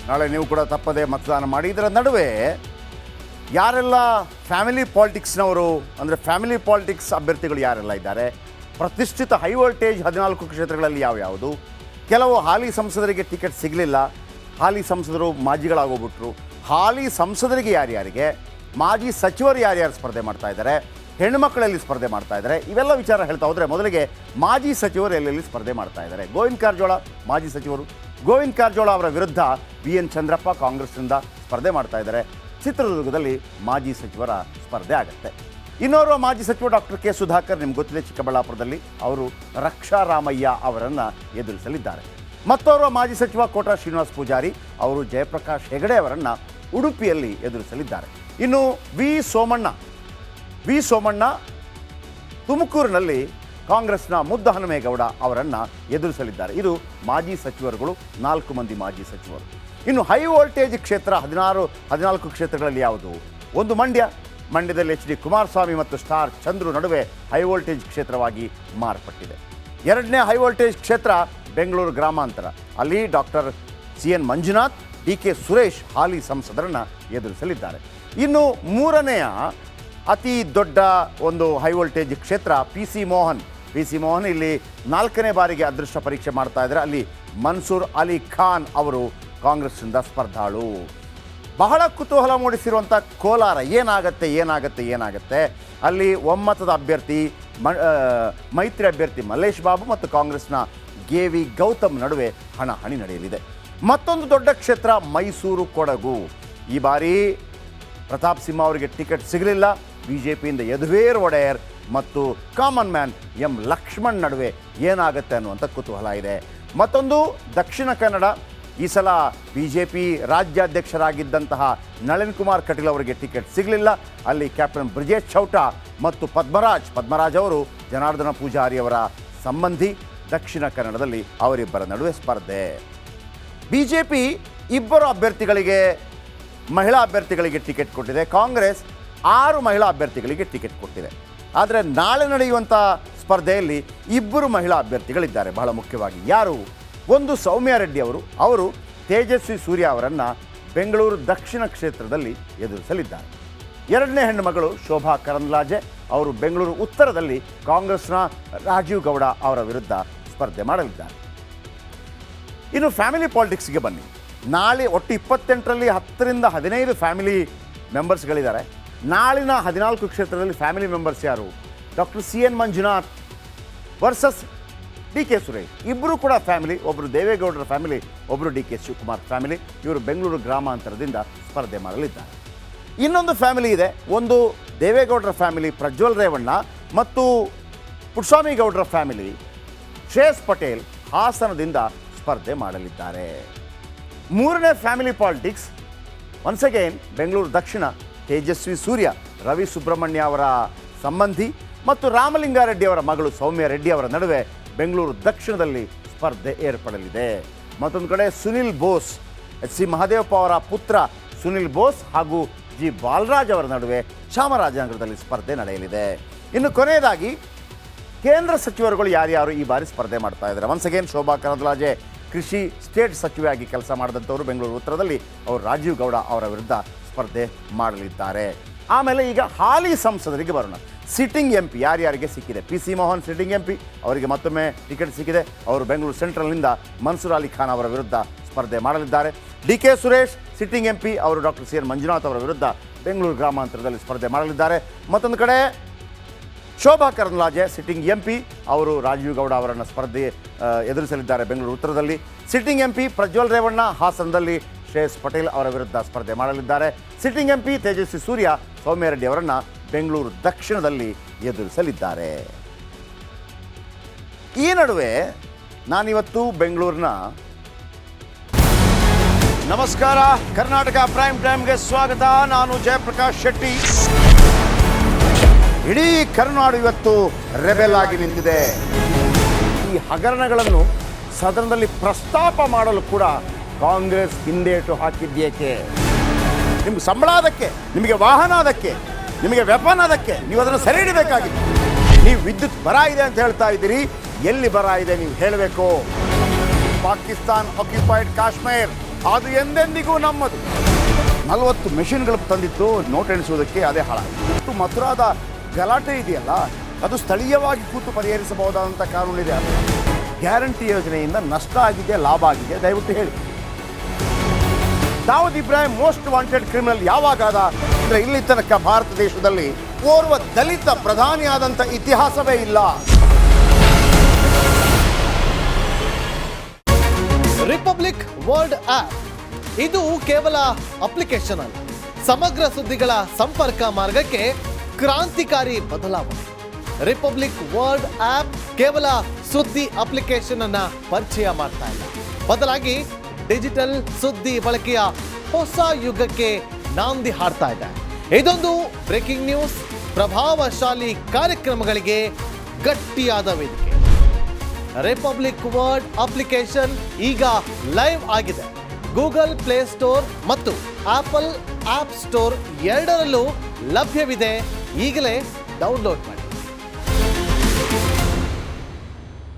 ನಾಳೆ ನೀವು ಕೂಡ ತಪ್ಪದೆ ಮತದಾನ ಮಾಡಿ. ಇದರ ನಡುವೆ ಯಾರೆಲ್ಲ ಫ್ಯಾಮಿಲಿ ಪಾಲಿಟಿಕ್ಸ್ನವರು ಅಂದರೆ ಫ್ಯಾಮಿಲಿ ಪಾಲಿಟಿಕ್ಸ್ ಅಭ್ಯರ್ಥಿಗಳು ಯಾರೆಲ್ಲ ಇದ್ದಾರೆ, ಪ್ರತಿಷ್ಠಿತ ಹೈ ವೋಲ್ಟೇಜ್ 14 ಕ್ಷೇತ್ರಗಳಲ್ಲಿ ಯಾವ್ಯಾವುದು, ಕೆಲವು ಹಾಲಿ ಸಂಸದರಿಗೆ ಟಿಕೆಟ್ ಸಿಗಲಿಲ್ಲ, ಹಾಲಿ ಸಂಸದರು ಮಾಜಿಗಳಾಗೋಗ್ಬಿಟ್ರು, ಹಾಲಿ ಸಂಸದರಿಗೆ ಯಾರ್ಯಾರಿಗೆ, ಮಾಜಿ ಸಚಿವರು ಯಾರ್ಯಾರು ಸ್ಪರ್ಧೆ ಮಾಡ್ತಾ ಇದ್ದಾರೆ, ಹೆಣ್ಣುಮಕ್ಕಳಲ್ಲಿ ಸ್ಪರ್ಧೆ ಮಾಡ್ತಾ ಇದ್ದಾರೆ, ಇವೆಲ್ಲ ವಿಚಾರ ಹೇಳ್ತಾ ಹೋದರೆ ಮೊದಲಿಗೆ ಮಾಜಿ ಸಚಿವರು ಎಲ್ಲೆಲ್ಲಿ ಸ್ಪರ್ಧೆ ಮಾಡ್ತಾ ಇದ್ದಾರೆ. ಗೋವಿಂದ ಕಾರಜೋಳ ಮಾಜಿ ಸಚಿವರು, ಗೋವಿಂದ ಕಾರಜೋಳ ಅವರ ವಿರುದ್ಧ BN ಚಂದ್ರಪ್ಪ ಕಾಂಗ್ರೆಸ್ನಿಂದ ಸ್ಪರ್ಧೆ ಮಾಡ್ತಾ ಇದ್ದಾರೆ. ಚಿತ್ರದುರ್ಗದಲ್ಲಿ ಮಾಜಿ ಸಚಿವರ ಸ್ಪರ್ಧೆ ಆಗುತ್ತೆ. ಇನ್ನೋರ್ವ ಮಾಜಿ ಸಚಿವ ಡಾಕ್ಟರ್ ಕೆ ಸುಧಾಕರ್, ನಿಮ್ಗೆ ಗೊತ್ತಿದೆ, ಚಿಕ್ಕಬಳ್ಳಾಪುರದಲ್ಲಿ ಅವರು ರಕ್ಷಾರಾಮಯ್ಯ ಅವರನ್ನು ಎದುರಿಸಲಿದ್ದಾರೆ. ಮತ್ತೋರ್ವ ಮಾಜಿ ಸಚಿವ ಕೋಟ ಶ್ರೀನಿವಾಸ್ ಪೂಜಾರಿ ಅವರು ಜಯಪ್ರಕಾಶ್ ಹೆಗಡೆ ಅವರನ್ನು ಉಡುಪಿಯಲ್ಲಿ ಎದುರಿಸಲಿದ್ದಾರೆ. ಇನ್ನು ವಿ ಸೋಮಣ್ಣ ತುಮಕೂರಿನಲ್ಲಿ ಕಾಂಗ್ರೆಸ್ನ ಮುದ್ದಹನುಮೇಗೌಡ ಅವರನ್ನು ಎದುರಿಸಲಿದ್ದಾರೆ. ಇದು ಮಾಜಿ ಸಚಿವರುಗಳು, 4 ಮಂದಿ ಮಾಜಿ ಸಚಿವರು. ಇನ್ನು ಹೈ ವೋಲ್ಟೇಜ್ ಕ್ಷೇತ್ರ 14 ಕ್ಷೇತ್ರಗಳಲ್ಲಿ ಯಾವುದು? ಒಂದು ಮಂಡ್ಯದಲ್ಲಿ HD ಕುಮಾರಸ್ವಾಮಿ ಮತ್ತು ಸ್ಟಾರ್ ಚಂದ್ರು ನಡುವೆ ಹೈ ವೋಲ್ಟೇಜ್ ಕ್ಷೇತ್ರವಾಗಿ ಮಾರ್ಪಟ್ಟಿದೆ. ಎರಡನೇ ಹೈ ವೋಲ್ಟೇಜ್ ಕ್ಷೇತ್ರ ಬೆಂಗಳೂರು ಗ್ರಾಮಾಂತರ, ಅಲ್ಲಿ doctor CN Manjunath, DK Suresh ಹಾಲಿ ಸಂಸದರನ್ನು ಎದುರಿಸಲಿದ್ದಾರೆ. ಇನ್ನು ಮೂರನೆಯ ಅತಿ ದೊಡ್ಡ ಒಂದು ಹೈ ವೋಲ್ಟೇಜ್ ಕ್ಷೇತ್ರ PC ಮೋಹನ್ ಇಲ್ಲಿ 4ನೇ ಬಾರಿಗೆ ಅದೃಷ್ಟ ಪರೀಕ್ಷೆ ಮಾಡ್ತಾ ಇದ್ದಾರೆ. ಅಲ್ಲಿ ಮನ್ಸೂರ್ ಅಲಿ ಖಾನ್ ಅವರು ಕಾಂಗ್ರೆಸ್ನಿಂದ ಸ್ಪರ್ಧಾಳು. ಬಹಳ ಕುತೂಹಲ ಮೂಡಿಸಿರುವಂಥ ಕೋಲಾರ, ಏನಾಗುತ್ತೆ ಅಲ್ಲಿ ಒಮ್ಮತದ ಅಭ್ಯರ್ಥಿ ಮೈತ್ರಿ ಅಭ್ಯರ್ಥಿ ಮಲ್ಲೇಶ್ ಬಾಬು ಮತ್ತು ಕಾಂಗ್ರೆಸ್ನ KV ಗೌತಮ್ ನಡುವೆ ಹಣಾಹಣಿ ನಡೆಯಲಿದೆ. ಮತ್ತೊಂದು ದೊಡ್ಡ ಕ್ಷೇತ್ರ ಮೈಸೂರು ಕೊಡಗು. ಈ ಬಾರಿ ಪ್ರತಾಪ್ ಸಿಂಹ ಅವರಿಗೆ ಟಿಕೆಟ್ ಸಿಗಲಿಲ್ಲ. BJPಯಿಂದ ಯದುವೀರ್ ಒಡೆಯರ್ ಮತ್ತು ಕಾಮನ್ ಮ್ಯಾನ್ M ಲಕ್ಷ್ಮಣ್ ನಡುವೆ ಏನಾಗುತ್ತೆ ಅನ್ನುವಂಥ ಕುತೂಹಲ ಇದೆ. ಮತ್ತೊಂದು ದಕ್ಷಿಣ ಕನ್ನಡ, ಈ ಸಲ BJP ರಾಜ್ಯಾಧ್ಯಕ್ಷರಾಗಿದ್ದಂತಹ ನಳಿನ್ ಕುಮಾರ್ ಕಟೀಲ್ ಅವರಿಗೆ ಟಿಕೆಟ್ ಸಿಗಲಿಲ್ಲ. ಅಲ್ಲಿ ಕ್ಯಾಪ್ಟನ್ ಬ್ರಿಜೇಶ್ ಚೌಟಾ ಮತ್ತು ಪದ್ಮರಾಜ್ ಅವರು ಜನಾರ್ದನ ಪೂಜಾರಿ ಅವರ ಸಂಬಂಧಿ. ದಕ್ಷಿಣ ಕನ್ನಡದಲ್ಲಿ ಅವರಿಬ್ಬರ ನಡುವೆ ಸ್ಪರ್ಧೆ. BJP 2 ಮಹಿಳಾ ಅಭ್ಯರ್ಥಿಗಳಿಗೆ ಟಿಕೆಟ್ ಕೊಟ್ಟಿದೆ. ಕಾಂಗ್ರೆಸ್ 6 ಮಹಿಳಾ ಅಭ್ಯರ್ಥಿಗಳಿಗೆ ಟಿಕೆಟ್ ಕೊಟ್ಟಿದೆ. ಆದರೆ ನಾಳೆ ನಡೆಯುವಂಥ ಸ್ಪರ್ಧೆಯಲ್ಲಿ 2 ಮಹಿಳಾ ಅಭ್ಯರ್ಥಿಗಳಿದ್ದಾರೆ. ಬಹಳ ಮುಖ್ಯವಾಗಿ ಯಾರು? ಒಂದು ಸೌಮ್ಯ ರೆಡ್ಡಿ ಅವರು ತೇಜಸ್ವಿ ಸೂರ್ಯ ಅವರನ್ನು ಬೆಂಗಳೂರು ದಕ್ಷಿಣ ಕ್ಷೇತ್ರದಲ್ಲಿ ಎದುರಿಸಲಿದ್ದಾರೆ. ಎರಡನೇ ಹೆಣ್ಣು ಮಗಳು ಶೋಭಾ ಕರಂದ್ಲಾಜೆ ಅವರು ಬೆಂಗಳೂರು ಉತ್ತರದಲ್ಲಿ ಕಾಂಗ್ರೆಸ್ನ ರಾಜೀವ್ ಗೌಡ ಅವರ ವಿರುದ್ಧ ಸ್ಪರ್ಧೆ ಮಾಡಲಿದ್ದಾರೆ. ಇನ್ನು ಫ್ಯಾಮಿಲಿ ಪಾಲಿಟಿಕ್ಸ್ಗೆ ಬನ್ನಿ. ನಾಳೆ ಒಟ್ಟು 28ರಲ್ಲಿ 10ರಿಂದ 15 ಫ್ಯಾಮಿಲಿ ಮೆಂಬರ್ಸ್ಗಳಿದ್ದಾರೆ. ನಾಳಿನ 14 ಕ್ಷೇತ್ರದಲ್ಲಿ ಫ್ಯಾಮಿಲಿ ಮೆಂಬರ್ಸ್ ಯಾರು? Doctor CN Manjunath versus DK Suresh. ಇಬ್ಬರು ಕೂಡ ಫ್ಯಾಮಿಲಿ, ಒಬ್ಬರು ದೇವೇಗೌಡರ ಫ್ಯಾಮಿಲಿ, ಒಬ್ಬರು DK ಶಿವಕುಮಾರ್ ಫ್ಯಾಮಿಲಿ. ಇವರು ಬೆಂಗಳೂರು ಗ್ರಾಮಾಂತರದಿಂದ ಸ್ಪರ್ಧೆ ಮಾಡಲಿದ್ದಾರೆ. ಇನ್ನೊಂದು ಫ್ಯಾಮಿಲಿ ಇದೆ, ಒಂದು ದೇವೇಗೌಡರ ಫ್ಯಾಮಿಲಿ ಪ್ರಜ್ವಲ್ ರೇವಣ್ಣ ಮತ್ತು ಪುಟ್ಟಸ್ವಾಮಿ ಗೌಡರ ಫ್ಯಾಮಿಲಿ ಶ್ರೇಯಸ್ ಪಟೇಲ್ ಹಾಸನದಿಂದ ಸ್ಪರ್ಧೆ ಮಾಡಲಿದ್ದಾರೆ. ಮೂರನೇ family politics once again Bengaluru ದಕ್ಷಿಣ, ತೇಜಸ್ವಿ ಸೂರ್ಯ ರವಿ ಸುಬ್ರಹ್ಮಣ್ಯ ಅವರ ಸಂಬಂಧಿ ಮತ್ತು ರಾಮಲಿಂಗಾರೆಡ್ಡಿ ಅವರ ಮಗಳು ಸೌಮ್ಯ ರೆಡ್ಡಿ ಅವರ ನಡುವೆ ಬೆಂಗಳೂರು ದಕ್ಷಿಣದಲ್ಲಿ ಸ್ಪರ್ಧೆ ಏರ್ಪಡಲಿದೆ. ಮತ್ತೊಂದು ಕಡೆ ಸುನಿಲ್ ಬೋಸ್, HC ಮಹದೇವಪ್ಪ ಅವರ ಪುತ್ರ ಸುನಿಲ್ ಬೋಸ್ ಹಾಗೂ G ಬಾಲರಾಜ್ ಅವರ ನಡುವೆ ಚಾಮರಾಜನಗರದಲ್ಲಿ ಸ್ಪರ್ಧೆ ನಡೆಯಲಿದೆ. ಇನ್ನು ಕೊನೆಯದಾಗಿ ಕೇಂದ್ರ ಸಚಿವರುಗಳು ಯಾರ್ಯಾರು ಈ ಬಾರಿ ಸ್ಪರ್ಧೆ ಮಾಡ್ತಾ ಇದ್ದಾರೆ? ಒನ್ಸ್ ಅಗೇನ್ ಶೋಭಾ ಕರಂದ್ಲಾಜೆ ಕೃಷಿ ಸ್ಟೇಟ್ ಸಚಿವೆಯಾಗಿ ಕೆಲಸ ಮಾಡಿದಂಥವರು ಬೆಂಗಳೂರು ಉತ್ತರದಲ್ಲಿ, ಅವರು ರಾಜೀವ್ ಗೌಡ ಅವರ ವಿರುದ್ಧ ಸ್ಪರ್ಧೆ ಮಾಡಲಿದ್ದಾರೆ. ಆಮೇಲೆ ಈಗ ಹಾಲಿ ಸಂಸದರಿಗೆ ಬರೋಣ. ಸಿಟ್ಟಿಂಗ್ MP ಯಾರ್ಯಾರಿಗೆ ಸಿಕ್ಕಿದೆ? PC ಮೋಹನ್ ಸಿಟ್ಟಿಂಗ್ MP, ಅವರಿಗೆ ಮತ್ತೊಮ್ಮೆ ಟಿಕೆಟ್ ಸಿಕ್ಕಿದೆ. ಅವರು ಬೆಂಗಳೂರು ಸೆಂಟ್ರಲ್ನಿಂದ ಮನ್ಸೂರ್ ಅಲಿ ಖಾನ್ ಅವರ ವಿರುದ್ಧ ಸ್ಪರ್ಧೆ ಮಾಡಲಿದ್ದಾರೆ. DK ಸುರೇಶ್ ಸಿಟ್ಟಿಂಗ್ MP, ಅವರು ಡಾಕ್ಟರ್ CN ಮಂಜುನಾಥ್ ಅವರ ವಿರುದ್ಧ ಬೆಂಗಳೂರು ಗ್ರಾಮಾಂತರದಲ್ಲಿ ಸ್ಪರ್ಧೆ ಮಾಡಲಿದ್ದಾರೆ. ಮತ್ತೊಂದು ಕಡೆ ಶೋಭಾ ಕರಂದ್ಲಾಜೆ ಸಿಟ್ಟಿಂಗ್ MP, ಅವರು ರಾಜೀವ್ ಗೌಡ ಅವರನ್ನು ಎದುರಿಸಲಿದ್ದಾರೆ ಬೆಂಗಳೂರು ಉತ್ತರದಲ್ಲಿ. ಸಿಟ್ಟಿಂಗ್ MP ಪ್ರಜ್ವಲ್ ರೇವಣ್ಣ ಹಾಸನದಲ್ಲಿ ಶ್ರೇಯಸ್ ಪಟೇಲ್ ಅವರ ವಿರುದ್ಧ ಸ್ಪರ್ಧೆ ಮಾಡಲಿದ್ದಾರೆ. ಸಿಟ್ಟಿಂಗ್ MP ತೇಜಸ್ವಿ ಸೂರ್ಯ ಸೌಮ್ಯ ರೆಡ್ಡಿ ಅವರನ್ನು ಬೆಂಗಳೂರು ದಕ್ಷಿಣದಲ್ಲಿ ಎದುರಿಸಲಿದ್ದಾರೆ. ಈ ನಡುವೆ ನಾನಿವತ್ತು ಬೆಂಗಳೂರಿನ ನಮಸ್ಕಾರ ಕರ್ನಾಟಕ ಪ್ರೈಮ್ ಟೈಮ್ಗೆ ಸ್ವಾಗತ. ನಾನು ಜಯಪ್ರಕಾಶ್ ಶೆಟ್ಟಿ. ಇಡೀ ಕರ್ನಾಡು ಇವತ್ತು ರೆಬೆಲ್ ಆಗಿ ನಿಂತಿದೆ. ಈ ಹಗರಣಗಳನ್ನು ಸದನದಲ್ಲಿ ಪ್ರಸ್ತಾಪ ಮಾಡಲು ಕೂಡ ಕಾಂಗ್ರೆಸ್ ಹಿಂದೇಟು ಹಾಕಿದ್ದೇಕೆ? ನಿಮ್ಗೆ ಸಂಬಳ ಅದಕ್ಕೆ, ನಿಮಗೆ ವಾಹನ ಅದಕ್ಕೆ, ನಿಮಗೆ ವೆಪನ್ ಅದಕ್ಕೆ, ನೀವು ಅದನ್ನು ಸೆರೆ ಹಿಡಿಬೇಕಾಗಿತ್ತು. ನೀವು ವಿದ್ಯುತ್ ಬರ ಇದೆ ಅಂತ ಹೇಳ್ತಾ ಇದ್ದೀರಿ, ಎಲ್ಲಿ ಬರ ಇದೆ ನೀವು ಹೇಳಬೇಕು. ಪಾಕಿಸ್ತಾನ್ ಆಕ್ಯುಪೈಡ್ ಕಾಶ್ಮೀರ್ ಅದು ಎಂದೆಂದಿಗೂ ನಮ್ಮದು. 40 ಮೆಷಿನ್ಗಳು ತಂದಿತ್ತು ನೋಟ್ ಎಣಿಸುವುದಕ್ಕೆ, ಅದೇ ಹಾಳಾಯಿತು. ಮಥುರಾದ ಗಲಾಟೆ ಇದೆಯಲ್ಲ, ಅದು ಸ್ಥಳೀಯವಾಗಿ ಕೂತು ಪರಿಹರಿಸಬಹುದಾದಂಥ ಕಾನೂನಿದೆ. ಗ್ಯಾರಂಟಿ ಯೋಜನೆಯಿಂದ ನಷ್ಟ ಆಗಿದೆ, ಲಾಭ ಆಗಿದೆ, ದಯವಿಟ್ಟು ಹೇಳಿ. Dawood Ibrahim most wanted criminal ಯಾವಾಗಾದ ಅಂದರೆ ಇಲ್ಲಿ ತನಕ ಭಾರತ ದೇಶದಲ್ಲಿ ಓರ್ವ ದಲಿತ ಪ್ರಧಾನಿಯಾದಂಥ ಇತಿಹಾಸವೇ ಇಲ್ಲ. ರಿಪಬ್ಲಿಕ್ ವರ್ಲ್ಡ್ ಆಪ್ ಇದು ಕೇವಲ ಅಪ್ಲಿಕೇಶನ್ ಅಲ್ಲ, ಸಮಗ್ರ ಸುದ್ದಿಗಳ ಸಂಪರ್ಕ ಮಾರ್ಗಕ್ಕೆ ಕ್ರಾಂತಿಕಾರಿ ಬದಲಾವಣೆ. ರಿಪಬ್ಲಿಕ್ ವರ್ಲ್ಡ್ ಆಪ್ ಕೇವಲ ಸುದ್ದಿ ಅಪ್ಲಿಕೇಶನ್ ಅನ್ನ ಪರಿಚಯ ಮಾಡ್ತಾ ಇಲ್ಲ, ಬದಲಾಗಿ ಡಿಜಿಟಲ್ ಸುದ್ದಿ ಬಳಕೆಯ ಹೊಸ ಯುಗಕ್ಕೆ ನಾಂದಿ ಹಾಡ್ತಾ ಇದೆ. ಇದೊಂದು ಬ್ರೇಕಿಂಗ್ ನ್ಯೂಸ್, ಪ್ರಭಾವಶಾಲಿ ಕಾರ್ಯಕ್ರಮಗಳಿಗೆ ಗಟ್ಟಿಯಾದ ವೇದಿಕೆ. ರಿಪಬ್ಲಿಕ್ ವರ್ಲ್ಡ್ ಅಪ್ಲಿಕೇಶನ್ ಈಗ ಲೈವ್ ಆಗಿದೆ. ಗೂಗಲ್ ಪ್ಲೇ ಸ್ಟೋರ್ ಮತ್ತು ಆಪಲ್ ಆಪ್ ಸ್ಟೋರ್ ಎರಡರಲ್ಲೂ ಲಭ್ಯವಿದೆ. ಈಗಲೇ ಡೌನ್ಲೋಡ್ ಮಾಡಿ.